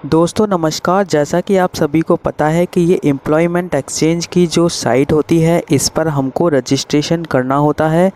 दोस्तों नमस्कार। जैसा कि आप सभी को पता है कि ये एम्प्लॉयमेंट एक्सचेंज की जो साइट होती है इस पर हमको रजिस्ट्रेशन करना होता है।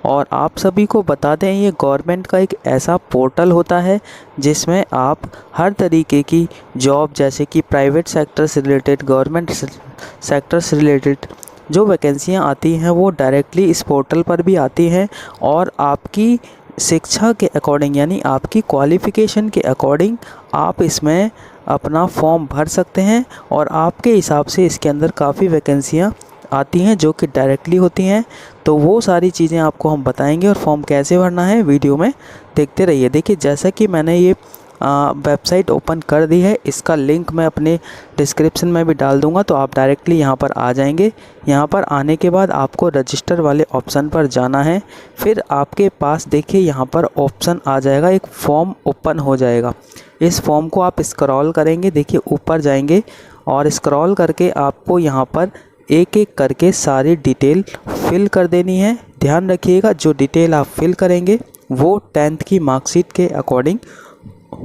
और आप सभी को बता दें ये गवर्नमेंट का एक ऐसा पोर्टल होता है जिसमें आप हर तरीके की जॉब जैसे कि प्राइवेट सेक्टर से रिलेटेड, गवर्नमेंट सेक्टर से रिलेटेड जो वैकेंसियाँ आती हैं वो डायरेक्टली इस पोर्टल पर भी आती हैं। और आपकी शिक्षा के अकॉर्डिंग यानी आपकी क्वालिफ़िकेशन के अकॉर्डिंग आप इसमें अपना फॉर्म भर सकते हैं। और आपके हिसाब से इसके अंदर काफ़ी वैकेंसियाँ आती हैं जो कि डायरेक्टली होती हैं। तो वो सारी चीज़ें आपको हम बताएंगे और फॉर्म कैसे भरना है वीडियो में देखते रहिए। देखिए जैसा कि मैंने ये वेबसाइट ओपन कर दी है, इसका लिंक मैं अपने डिस्क्रिप्शन में भी डाल दूंगा, तो आप डायरेक्टली यहाँ पर आ जाएंगे। यहाँ पर आने के बाद आपको रजिस्टर वाले ऑप्शन पर जाना है। फिर आपके पास देखिए यहाँ पर ऑप्शन आ जाएगा, एक फॉर्म ओपन हो जाएगा। इस फॉर्म को आप स्क्रॉल करेंगे, देखिए ऊपर जाएंगे और स्क्रॉल करके आपको यहाँ पर एक एक करके सारी डिटेल फिल कर देनी है। ध्यान रखिएगा जो डिटेल आप फिल करेंगे वो 10th की मार्कशीट के अकॉर्डिंग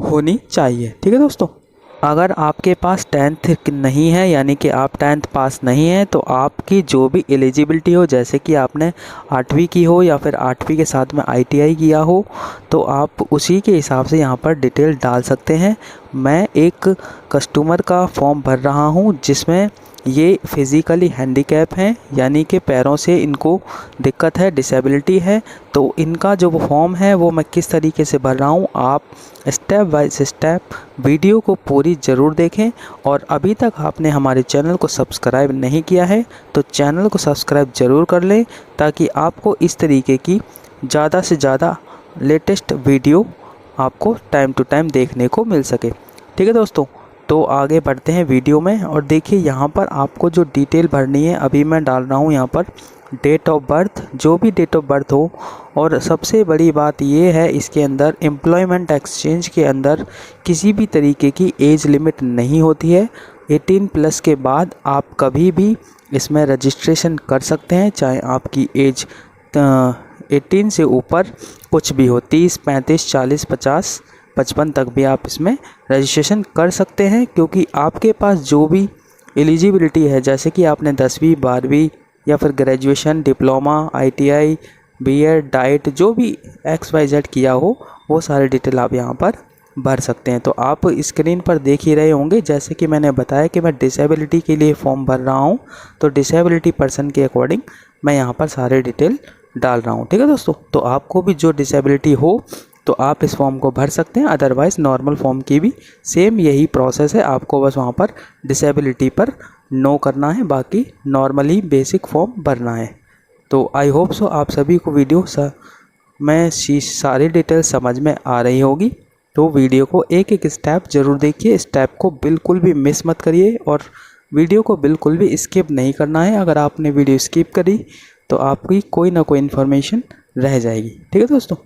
होनी चाहिए। ठीक है दोस्तों, अगर आपके पास 10th नहीं है यानी कि आप 10th पास नहीं है तो आपकी जो भी एलिजिबिलिटी हो, जैसे कि आपने 8वीं की हो या फिर 8वीं के साथ में ITI किया हो, तो आप उसी के हिसाब से यहाँ पर डिटेल डाल सकते हैं। मैं एक कस्टमर का फॉर्म भर रहा हूँ जिसमें ये फिज़िकली हैंडीकैप हैं यानी कि पैरों से इनको दिक्कत है, डिसेबिलिटी है। तो इनका जो फॉर्म है वो मैं किस तरीके से भर रहा हूँ आप स्टेप बाय स्टेप वीडियो को पूरी ज़रूर देखें। और अभी तक आपने हमारे चैनल को सब्सक्राइब नहीं किया है तो चैनल को सब्सक्राइब ज़रूर कर लें ताकि आपको इस तरीके की ज़्यादा से ज़्यादा लेटेस्ट वीडियो आपको टाइम टू टाइम देखने को मिल सके। ठीक है दोस्तों, तो आगे बढ़ते हैं वीडियो में। और देखिए यहाँ पर आपको जो डिटेल भरनी है अभी मैं डाल रहा हूँ यहाँ पर डेट ऑफ बर्थ, जो भी डेट ऑफ बर्थ हो। और सबसे बड़ी बात ये है इसके अंदर एम्प्लॉयमेंट एक्सचेंज के अंदर किसी भी तरीके की एज लिमिट नहीं होती है। 18+ के बाद आप कभी भी इसमें रजिस्ट्रेशन कर सकते हैं, चाहे आपकी एज 18 से ऊपर कुछ भी हो, 30, 35, 40, 50, 55 तक भी आप इसमें रजिस्ट्रेशन कर सकते हैं। क्योंकि आपके पास जो भी एलिजिबिलिटी है, जैसे कि आपने 10वीं 12वीं या फिर graduation, diploma, ITI, BEd, diet जो भी XYZ किया हो वो सारे डिटेल आप यहाँ पर भर सकते हैं। तो आप स्क्रीन पर देख ही रहे होंगे, जैसे कि मैंने बताया कि मैं डिसेबिलिटी के लिए फॉर्म भर रहा हूँ तो डिसेबिलिटी पर्सन के अकॉर्डिंग मैं यहाँ पर सारे डिटेल डाल रहा हूँ। ठीक है दोस्तों, तो आपको भी जो डिसेबिलिटी हो तो आप इस फॉर्म को भर सकते हैं। अदरवाइज़ नॉर्मल फॉर्म की भी सेम यही प्रोसेस है, आपको बस वहाँ पर डिसेबिलिटी पर नो करना है, बाकी नॉर्मली बेसिक फॉर्म भरना है। तो आई होप सो आप सभी को वीडियो में सारी डिटेल समझ में आ रही होगी। तो वीडियो को एक एक स्टेप ज़रूर देखिए, स्टेप को बिल्कुल भी मिस मत करिए और वीडियो को बिल्कुल भी स्किप नहीं करना है। अगर आपने वीडियो स्किप करी तो आपकी कोई ना कोई इन्फॉर्मेशन रह जाएगी। ठीक है दोस्तों,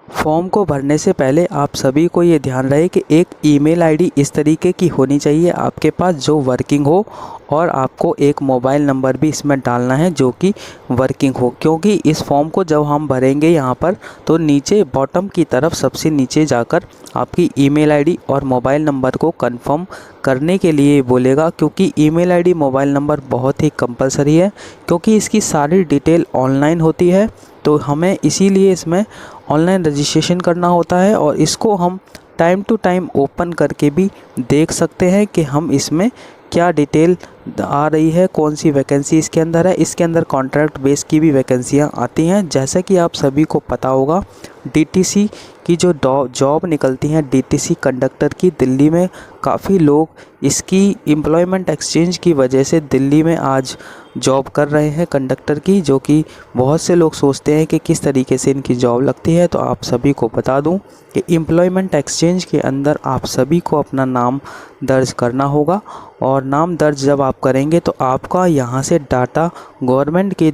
फॉर्म को भरने से पहले आप सभी को ये ध्यान रहे कि एक ईमेल आईडी इस तरीके की होनी चाहिए आपके पास जो वर्किंग हो, और आपको एक मोबाइल नंबर भी इसमें डालना है जो कि वर्किंग हो। क्योंकि इस फॉर्म को जब हम भरेंगे यहाँ पर तो नीचे बॉटम की तरफ सबसे नीचे जाकर आपकी ईमेल आईडी और मोबाइल नंबर को कंफर्म करने के लिए बोलेगा। क्योंकि ईमेल आईडी मोबाइल नंबर बहुत ही कंपलसरी है, क्योंकि इसकी सारी डिटेल ऑनलाइन होती है। तो हमें इसीलिए इसमें ऑनलाइन रजिस्ट्रेशन करना होता है और इसको हम टाइम टू टाइम ओपन करके भी देख सकते हैं कि हम इसमें क्या डिटेल आ रही है, कौन सी वैकेंसी इसके अंदर है। इसके अंदर कॉन्ट्रैक्ट बेस की भी वैकेंसियाँ आती हैं। जैसा कि आप सभी को पता होगा DTC की जो जॉब निकलती हैं, DTC कंडक्टर की, दिल्ली में काफ़ी लोग इसकी एम्प्लॉयमेंट एक्सचेंज की वजह से दिल्ली में आज जॉब कर रहे हैं कंडक्टर की, जो कि बहुत से लोग सोचते हैं कि किस तरीके से इनकी जॉब लगती है। तो आप सभी को बता दूं कि एम्प्लॉयमेंट एक्सचेंज के अंदर आप सभी को अपना नाम दर्ज करना होगा। और नाम दर्ज जब आप करेंगे तो आपका यहाँ से डाटा गवर्नमेंट के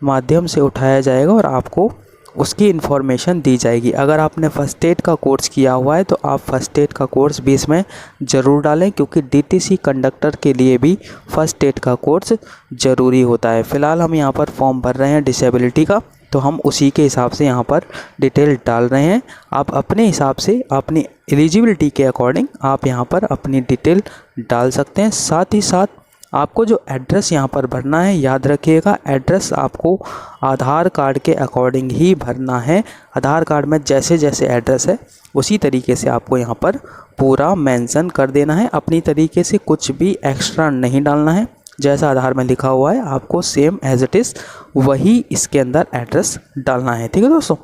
माध्यम से उठाया जाएगा और आपको उसकी इन्फॉर्मेशन दी जाएगी। अगर आपने फ़र्स्ट एड का कोर्स किया हुआ है तो आप फ़र्स्ट एड का कोर्स भी इसमें ज़रूर डालें, क्योंकि DTC कंडक्टर के लिए भी फ़र्स्ट एड का कोर्स ज़रूरी होता है। फ़िलहाल हम यहाँ पर फॉर्म भर रहे हैं डिसेबिलिटी का, तो हम उसी के हिसाब से यहाँ पर डिटेल डाल रहे हैं। आप अपने हिसाब से अपनी एलिजिबिलिटी के अकॉर्डिंग आप यहाँ पर अपनी डिटेल डाल सकते हैं। साथ ही साथ आपको जो एड्रेस यहाँ पर भरना है, याद रखिएगा एड्रेस आपको आधार कार्ड के अकॉर्डिंग ही भरना है। आधार कार्ड में जैसे जैसे एड्रेस है उसी तरीके से आपको यहाँ पर पूरा मेंशन कर देना है। अपनी तरीके से कुछ भी एक्स्ट्रा नहीं डालना है। जैसा आधार में लिखा हुआ है आपको सेम एज इट इज़ वही इसके अंदर एड्रेस डालना है। ठीक है दोस्तों।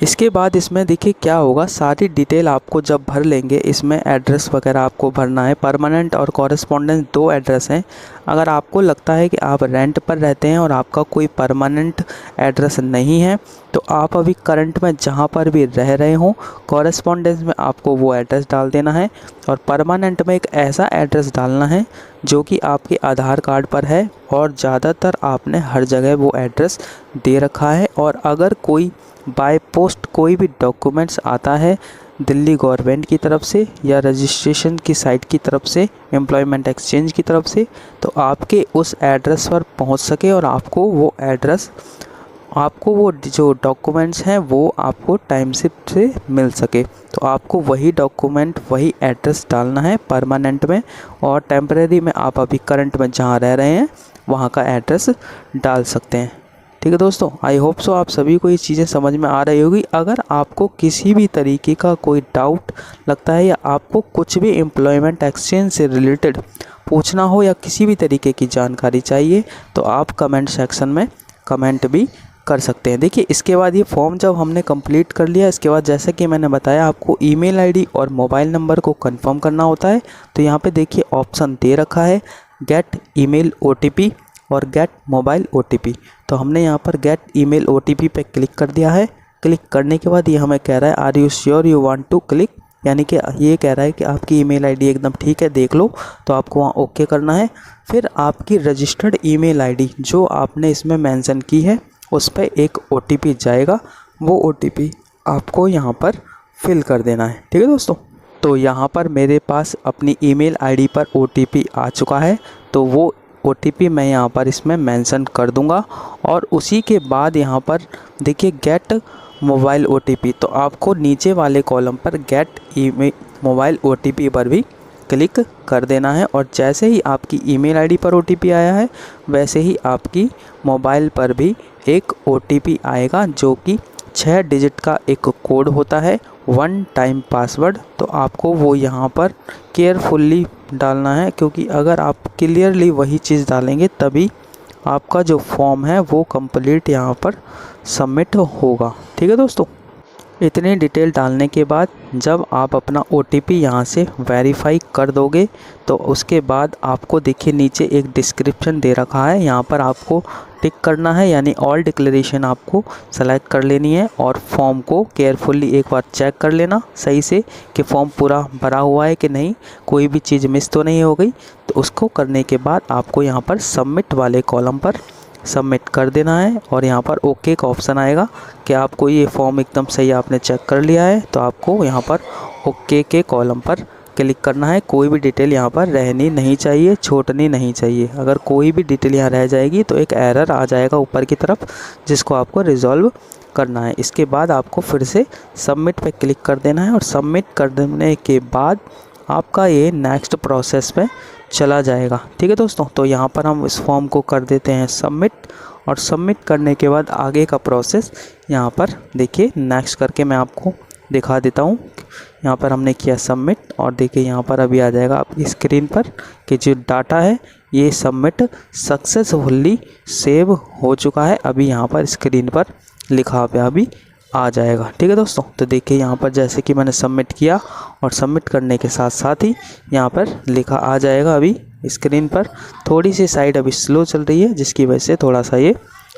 इसके बाद इसमें देखिए क्या होगा, सारी डिटेल आपको जब भर लेंगे इसमें एड्रेस वगैरह आपको भरना है। परमानेंट और कॉरेस्पॉन्डेंस 2 एड्रेस हैं। अगर आपको लगता है कि आप रेंट पर रहते हैं और आपका कोई परमानेंट एड्रेस नहीं है तो आप अभी करंट में जहाँ पर भी रह रहे हों कॉरेस्पॉन्डेंस में आपको वो एड्रेस डाल देना है और परमानेंट में एक ऐसा एड्रेस डालना है जो कि आपके आधार कार्ड पर है और ज़्यादातर आपने हर जगह वो एड्रेस दे रखा है। और अगर कोई बाय पोस्ट कोई भी डॉक्यूमेंट्स आता है दिल्ली गवर्नमेंट की तरफ से या रजिस्ट्रेशन की साइट की तरफ से, एम्प्लॉयमेंट एक्सचेंज की तरफ से, तो आपके उस एड्रेस पर पहुंच सके और आपको वो एड्रेस, आपको वो जो डॉक्यूमेंट्स हैं वो आपको टाइम से मिल सके। तो आपको वही डॉक्यूमेंट वही एड्रेस डालना है परमानेंट में, और टेम्परेरी में आप अभी करंट में जहाँ रह रहे हैं वहाँ का एड्रेस डाल सकते हैं। ठीक है दोस्तों, आई होप सो आप सभी को ये चीज़ें समझ में आ रही होगी। अगर आपको किसी भी तरीके का कोई डाउट लगता है या आपको कुछ भी एम्प्लॉयमेंट एक्सचेंज से रिलेटेड पूछना हो या किसी भी तरीके की जानकारी चाहिए तो आप कमेंट सेक्शन में कमेंट भी कर सकते हैं। देखिए इसके बाद ये फॉर्म जब हमने कंप्लीट कर लिया, इसके बाद जैसा कि मैंने बताया आपको ईमेल आईडी और मोबाइल नंबर को कंफर्म करना होता है। तो यहाँ पे देखिए ऑप्शन दे रखा है गेट ईमेल ओटीपी और गेट मोबाइल ओटीपी। तो हमने यहाँ पर गेट ईमेल ओटीपी पे क्लिक कर दिया है। क्लिक करने के बाद ये हमें कह रहा है are you sure you want to click, यानी कि ये कह रहा है कि आपकी ईमेल आईडी एकदम ठीक है, देख लो। तो आपको वहाँ ओके करना है। फिर आपकी रजिस्टर्ड ईमेल आईडी जो आपने इसमें मेंशन की है उस पर एक ओटीपी जाएगा, वो ओटीपी आपको यहाँ पर फिल कर देना है। ठीक है दोस्तों। तो यहाँ पर मेरे पास अपनी ईमेल आईडी पर ओटीपी आ चुका है, तो वो ओटीपी मैं यहाँ पर इसमें मेंशन कर दूंगा। और उसी के बाद यहाँ पर देखिए गेट मोबाइल ओटीपी, तो आपको नीचे वाले कॉलम पर गेट ईमेल मोबाइल ओटीपी पर भी क्लिक कर देना है। और जैसे ही आपकी ईमेल आईडी पर ओटीपी आया है वैसे ही आपकी मोबाइल पर भी एक ओटीपी आएगा जो कि 6 डिजिट का एक कोड होता है, 1 टाइम पासवर्ड। तो आपको वो यहाँ पर केयरफुल्ली डालना है, क्योंकि अगर आप क्लियरली वही चीज़ डालेंगे तभी आपका जो फॉर्म है वो कंप्लीट यहाँ पर सबमिट होगा। ठीक है दोस्तों। इतनी डिटेल डालने के बाद जब आप अपना ओटीपी यहाँ से वेरीफाई कर दोगे तो उसके बाद आपको देखिए नीचे एक डिस्क्रिप्शन दे रखा है, यहाँ पर आपको टिक करना है, यानी ऑल डिक्लेरेशन आपको सेलेक्ट कर लेनी है। और फॉर्म को केयरफुली एक बार चेक कर लेना सही से कि फॉर्म पूरा भरा हुआ है कि नहीं, कोई भी चीज़ मिस तो नहीं हो गई। तो उसको करने के बाद आपको यहाँ पर सबमिट वाले कॉलम पर सबमिट कर देना है और यहाँ पर ओके का ऑप्शन आएगा कि आपको ये फॉर्म एकदम सही आपने चेक कर लिया है। तो आपको यहाँ पर ओके के कॉलम पर क्लिक करना है। कोई भी डिटेल यहाँ पर रहनी नहीं चाहिए, छूटनी नहीं चाहिए। अगर कोई भी डिटेल यहाँ रह जाएगी तो एक एरर आ जाएगा ऊपर की तरफ जिसको आपको रिजॉल्व करना है। इसके बाद आपको फिर से सबमिट पे क्लिक कर देना है और सबमिट कर देने के बाद आपका ये नेक्स्ट प्रोसेस पे चला जाएगा। ठीक है दोस्तों। तो यहाँ पर हम इस फॉर्म को कर देते हैं सबमिट, और सबमिट करने के बाद आगे का प्रोसेस यहाँ पर देखिए नेक्स्ट करके मैं आपको दिखा देता हूँ। यहाँ पर हमने किया सबमिट और देखिए यहाँ पर अभी आ जाएगा आपकी स्क्रीन पर कि जो डाटा है ये सबमिट सक्सेसफुली सेव हो चुका है। अभी यहाँ पर स्क्रीन पर लिखा हुआ अभी आ जाएगा। ठीक है दोस्तों। तो देखिए यहाँ पर जैसे कि मैंने सबमिट किया और सबमिट करने के साथ साथ ही यहाँ पर लिखा आ जाएगा अभी स्क्रीन पर। थोड़ी सी साइड अभी स्लो चल रही है जिसकी वजह से थोड़ा सा ये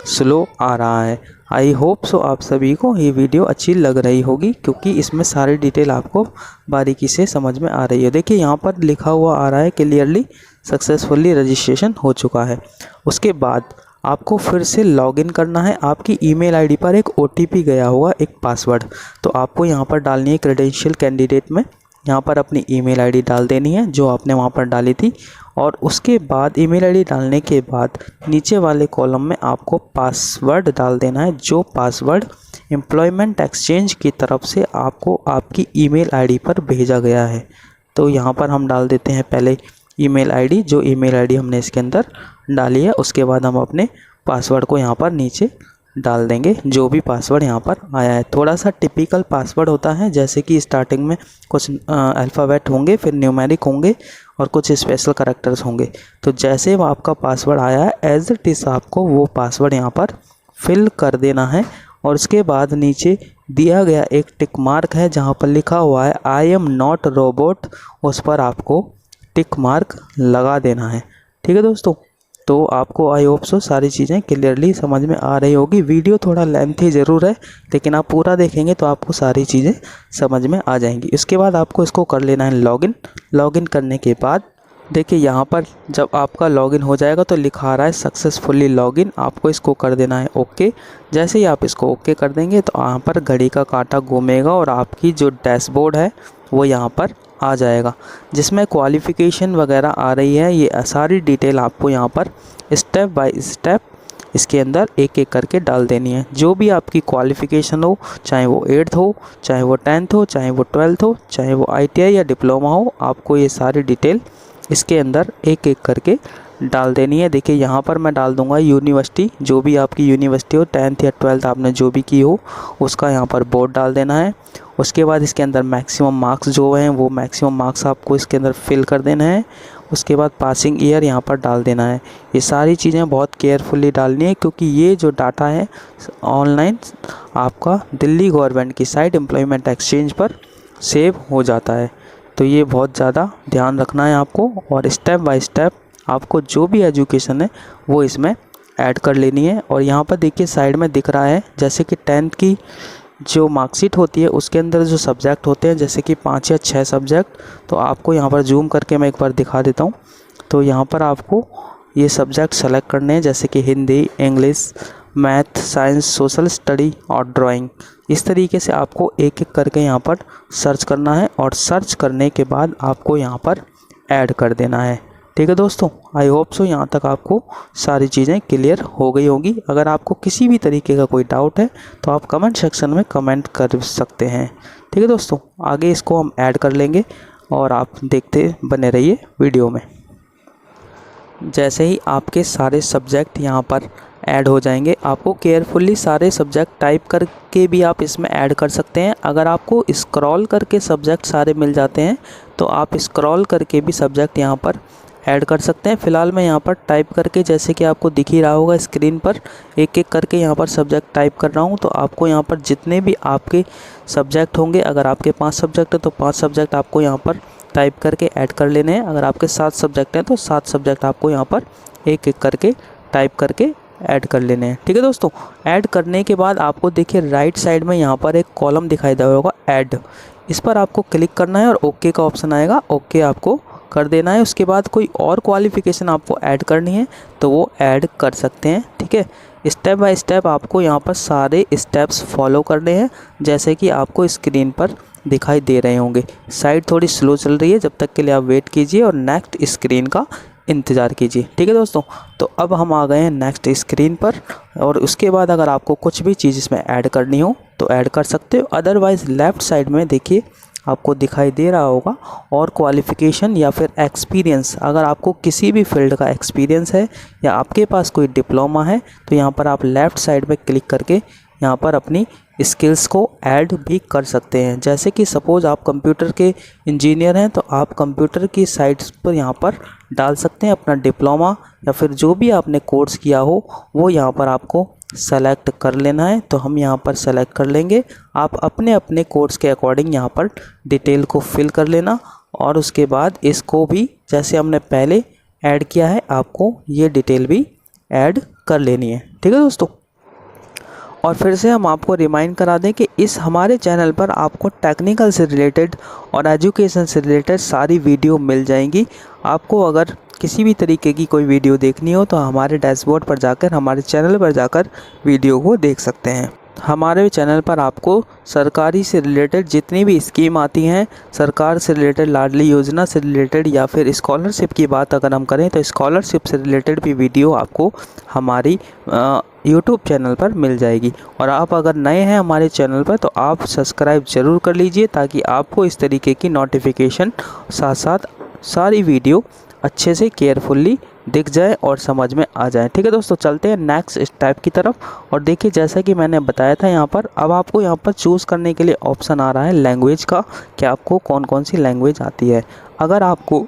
स्लो आ रहा है। आई होप सो आप सभी को ये वीडियो अच्छी लग रही होगी, क्योंकि इसमें सारी डिटेल आपको बारीकी से समझ में आ रही है। देखिए यहाँ पर लिखा हुआ आ रहा है क्लियरली सक्सेसफुली रजिस्ट्रेशन हो चुका है। उसके बाद आपको फिर से लॉगिन करना है। आपकी ईमेल आईडी पर एक ओटीपी गया होगा, एक पासवर्ड, तो आपको यहाँ पर डालनी है क्रेडेंशियल कैंडिडेट में यहाँ पर अपनी ईमेल आईडी डाल देनी है जो आपने वहाँ पर डाली थी। और उसके बाद ईमेल आईडी डालने के बाद नीचे वाले कॉलम में आपको पासवर्ड डाल देना है, जो पासवर्ड एम्प्लॉयमेंट एक्सचेंज की तरफ से आपको आपकी ईमेल आईडी पर भेजा गया है। तो यहाँ पर हम डाल देते हैं पहले ईमेल आईडी, जो ईमेल आईडी हमने इसके अंदर डाली है। उसके बाद हम अपने पासवर्ड को यहाँ पर नीचे डाल देंगे, जो भी पासवर्ड यहाँ पर आया है। थोड़ा सा टिपिकल पासवर्ड होता है, जैसे कि स्टार्टिंग में कुछ अल्फ़ाबेट होंगे, फिर न्यूमेरिक होंगे और कुछ स्पेशल करैक्टर्स होंगे। तो जैसे वो आपका पासवर्ड आया है एज इट इज़ आपको वो पासवर्ड यहाँ पर फिल कर देना है। और उसके बाद नीचे दिया गया एक टिक मार्क है जहाँ पर लिखा हुआ है आई एम नॉट रोबोट, उस पर आपको टिक मार्क लगा देना है। ठीक है दोस्तों, तो आपको आई होप सो सारी चीज़ें क्लियरली समझ में आ रही होगी। वीडियो थोड़ा लेंथी ज़रूर है, लेकिन आप पूरा देखेंगे तो आपको सारी चीज़ें समझ में आ जाएंगी। इसके बाद आपको इसको कर लेना है लॉगिन। लॉगिन करने के बाद देखिए यहाँ पर जब आपका लॉगिन हो जाएगा तो लिखा आ रहा है सक्सेसफुली लॉगिन, आपको इसको कर देना है ओके। जैसे ही आप इसको ओके कर देंगे तो यहाँ पर घड़ी का कांटा घूमेगा और आपकी जो डैशबोर्ड है वो यहाँ पर आ जाएगा, जिसमें क्वालिफ़िकेशन वगैरह आ रही है। ये सारी डिटेल आपको यहाँ पर स्टेप बाय स्टेप इसके अंदर एक एक करके डाल देनी है। जो भी आपकी क्वालिफ़िकेशन हो, चाहे वो 8th हो, चाहे वो 10th हो, चाहे वो 12th हो, चाहे वो ITI या डिप्लोमा हो, आपको ये सारी डिटेल इसके अंदर एक एक करके डाल देनी है। देखिए यहाँ पर मैं डाल दूंगा यूनिवर्सिटी, जो भी आपकी यूनिवर्सिटी हो, 10th या 12th आपने जो भी की हो उसका यहाँ पर बोर्ड डाल देना है। उसके बाद इसके अंदर मैक्सिमम मार्क्स जो हैं वो मैक्सिमम मार्क्स आपको इसके अंदर फिल कर देना है। उसके बाद पासिंग ईयर यहाँ पर डाल देना है। ये सारी चीज़ें बहुत केयरफुली डालनी है, क्योंकि ये जो डाटा है ऑनलाइन आपका दिल्ली गवर्नमेंट की साइट एम्प्लॉयमेंट एक्सचेंज पर सेव हो जाता है। तो ये बहुत ज़्यादा ध्यान रखना है आपको, और स्टेप बाय स्टेप आपको जो भी एजुकेशन है वो इसमें ऐड कर लेनी है। और यहाँ पर देखिए साइड में दिख रहा है जैसे कि 10th की जो मार्कशीट होती है उसके अंदर जो सब्जेक्ट होते हैं, जैसे कि 5 या 6 सब्जेक्ट, तो आपको यहाँ पर जूम करके मैं एक बार दिखा देता हूँ। तो यहाँ पर आपको ये सब्जेक्ट सेलेक्ट करने हैं, जैसे कि Hindi, English, math, science, social study और ड्राइंग। इस तरीके से आपको एक एक करके यहाँ पर सर्च करना है, और सर्च करने के बाद आपको यहाँ पर ऐड कर देना है। ठीक है दोस्तों, आई होप सो यहाँ तक आपको सारी चीज़ें क्लियर हो गई होंगी। अगर आपको किसी भी तरीके का कोई डाउट है तो आप कमेंट सेक्शन में कमेंट कर सकते हैं। ठीक है दोस्तों, आगे इसको हम ऐड कर लेंगे और आप देखते बने रहिए वीडियो में। जैसे ही आपके सारे सब्जेक्ट यहाँ पर ऐड हो जाएंगे, आपको केयरफुली सारे सब्जेक्ट टाइप करके भी आप इसमें ऐड कर सकते हैं। अगर आपको स्क्रॉल करके सब्जेक्ट सारे मिल जाते हैं तो आप स्क्रॉल करके भी सब्जेक्ट यहाँ पर ऐड कर सकते हैं। फ़िलहाल मैं यहाँ पर टाइप करके, जैसे कि आपको दिख ही रहा होगा स्क्रीन पर, एक एक करके यहाँ पर सब्जेक्ट टाइप कर रहा हूँ। तो आपको यहाँ पर जितने भी आपके सब्जेक्ट होंगे, अगर आपके 5 सब्जेक्ट है तो 5 सब्जेक्ट आपको यहाँ पर टाइप करके ऐड कर लेने हैं। अगर आपके 7 सब्जेक्ट हैं तो 7 सब्जेक्ट आपको यहाँ पर एक एक करके टाइप करके ऐड कर लेने हैं। ठीक है दोस्तों, ऐड करने के बाद आपको देखिए राइट साइड में यहाँ पर एक कॉलम दिखाई दे रहा होगा ऐड, इस पर आपको क्लिक करना है और ओके का ऑप्शन आएगा, ओके आपको कर देना है। उसके बाद कोई और क्वालिफ़िकेशन आपको ऐड करनी है तो वो ऐड कर सकते हैं। ठीक है, स्टेप बाय स्टेप आपको यहाँ पर सारे स्टेप्स फॉलो करने हैं, जैसे कि आपको स्क्रीन पर दिखाई दे रहे होंगे। साइट थोड़ी स्लो चल रही है, जब तक के लिए आप वेट कीजिए और नेक्स्ट स्क्रीन का इंतज़ार कीजिए। ठीक है दोस्तों, तो अब हम आ गए हैं नेक्स्ट स्क्रीन पर, और उसके बाद अगर आपको कुछ भी चीज़ इसमें ऐड करनी हो तो ऐड कर सकते हो। अदरवाइज़ लेफ़्ट साइड में देखिए आपको दिखाई दे रहा होगा और क्वालिफ़िकेशन या फिर एक्सपीरियंस। अगर आपको किसी भी फील्ड का एक्सपीरियंस है या आपके पास कोई डिप्लोमा है तो यहाँ पर आप लेफ़्ट साइड में क्लिक करके यहाँ पर अपनी स्किल्स को ऐड भी कर सकते हैं। जैसे कि सपोज़ आप कंप्यूटर के इंजीनियर हैं तो आप कंप्यूटर की साइट्स पर यहाँ पर डाल सकते हैं अपना डिप्लोमा या फिर जो भी आपने कोर्स किया हो वो यहाँ पर आपको सेलेक्ट कर लेना है। तो हम यहाँ पर सेलेक्ट कर लेंगे। आप अपने अपने कोर्स के अकॉर्डिंग यहाँ पर डिटेल को फिल कर लेना, और उसके बाद इसको भी जैसे हमने पहले ऐड किया है आपको ये डिटेल भी ऐड कर लेनी है। ठीक है दोस्तों, और फिर से हम आपको रिमाइंड करा दें कि इस हमारे चैनल पर आपको टेक्निकल से रिलेटेड और एजुकेशन से रिलेटेड सारी वीडियो मिल जाएंगी। आपको अगर किसी भी तरीके की कोई वीडियो देखनी हो तो हमारे डैशबोर्ड पर जाकर, हमारे चैनल पर जाकर वीडियो को देख सकते हैं। हमारे चैनल पर आपको सरकारी से रिलेटेड जितनी भी स्कीम आती हैं, सरकार से रिलेटेड, लाडली योजना से रिलेटेड या फिर स्कॉलरशिप की बात अगर हम करें तो स्कॉलरशिप से रिलेटेड भी वीडियो आपको हमारी यूट्यूब चैनल पर मिल जाएगी। और आप अगर नए हैं हमारे चैनल पर तो आप सब्सक्राइब ज़रूर कर लीजिए, ताकि आपको इस तरीके की नोटिफिकेशन साथ साथ सारी वीडियो अच्छे से केयरफुल्ली दिख जाए और समझ में आ जाए। ठीक है दोस्तों, चलते हैं नेक्स्ट स्टेप की तरफ। और देखिए, जैसा कि मैंने बताया था यहाँ पर, अब आपको यहाँ पर चूज़ करने के लिए ऑप्शन आ रहा है लैंग्वेज का, कि आपको कौन कौन सी लैंग्वेज आती है। अगर आपको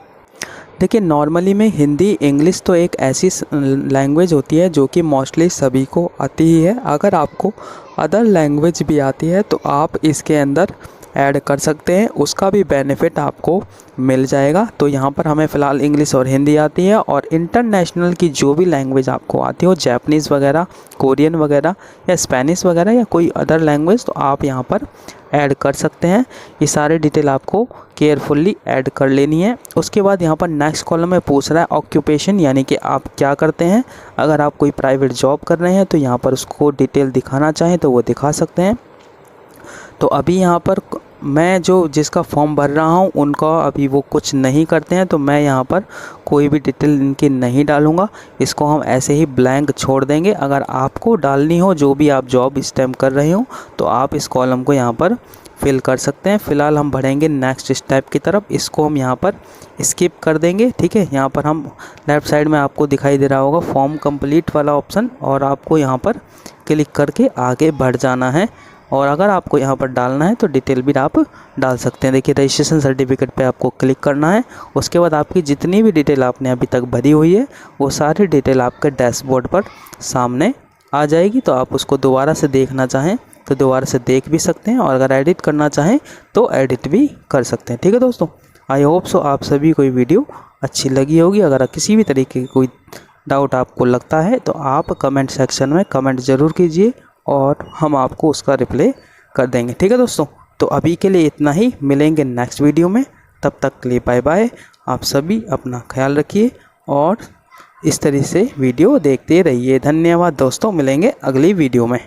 देखिए, नॉर्मली में हिंदी इंग्लिश तो एक ऐसी लैंग्वेज होती है जो कि मोस्टली सभी को आती ही है। अगर आपको अदर लैंग्वेज भी आती है तो आप इसके अंदर ऐड कर सकते हैं, उसका भी बेनिफिट आपको मिल जाएगा। तो यहाँ पर हमें फ़िलहाल इंग्लिश और हिंदी आती है, और इंटरनेशनल की जो भी लैंग्वेज आपको आती हो, जैपनीज़ वगैरह, कोरियन वगैरह या स्पेनिश वगैरह या कोई अदर लैंग्वेज, तो आप यहाँ पर ऐड कर सकते हैं। ये सारे डिटेल आपको केयरफुल्ली ऐड कर लेनी है। उसके बाद यहाँ पर नेक्स्ट कॉलम में पूछ रहा है ऑक्यूपेशन, यानी कि आप क्या करते हैं। अगर आप कोई प्राइवेट जॉब कर रहे हैं तो यहाँ पर उसको डिटेल दिखाना चाहें तो वो दिखा सकते हैं। तो अभी यहाँ पर मैं जिसका फॉर्म भर रहा हूँ उनका अभी वो कुछ नहीं करते हैं, तो मैं यहाँ पर कोई भी डिटेल इनकी नहीं डालूँगा। इसको हम ऐसे ही ब्लैंक छोड़ देंगे। अगर आपको डालनी हो जो भी आप जॉब इस टाइम कर रहे हो तो आप इस कॉलम को यहाँ पर फिल कर सकते हैं। फ़िलहाल हम बढ़ेंगे नेक्स्ट स्टेप की तरफ, इसको हम यहाँ पर स्किप कर देंगे। ठीक है, यहाँ पर हम लेफ़्ट साइड में आपको दिखाई दे रहा होगा फॉर्म कंप्लीट वाला ऑप्शन, और आपको यहाँ पर क्लिक करके आगे बढ़ जाना है। और अगर आपको यहाँ पर डालना है तो डिटेल भी आप डाल सकते हैं। देखिए, रजिस्ट्रेशन सर्टिफिकेट पे आपको क्लिक करना है। उसके बाद आपकी जितनी भी डिटेल आपने अभी तक भरी हुई है वो सारी डिटेल आपके डैशबोर्ड पर सामने आ जाएगी। तो आप उसको दोबारा से देखना चाहें तो दोबारा से देख भी सकते हैं, और अगर एडिट करना चाहें तो एडिट भी कर सकते हैं। ठीक है दोस्तों, आई होप सो आप सभी को ये वीडियो अच्छी लगी होगी। अगर किसी भी तरीके की कोई डाउट आपको लगता है तो आप कमेंट सेक्शन में कमेंट ज़रूर कीजिए और हम आपको उसका रिप्लाई कर देंगे। ठीक है दोस्तों, तो अभी के लिए इतना ही, मिलेंगे नेक्स्ट वीडियो में। तब तक के लिए बाय बाय। आप सभी अपना ख्याल रखिए और इस तरह से वीडियो देखते रहिए। धन्यवाद दोस्तों, मिलेंगे अगली वीडियो में।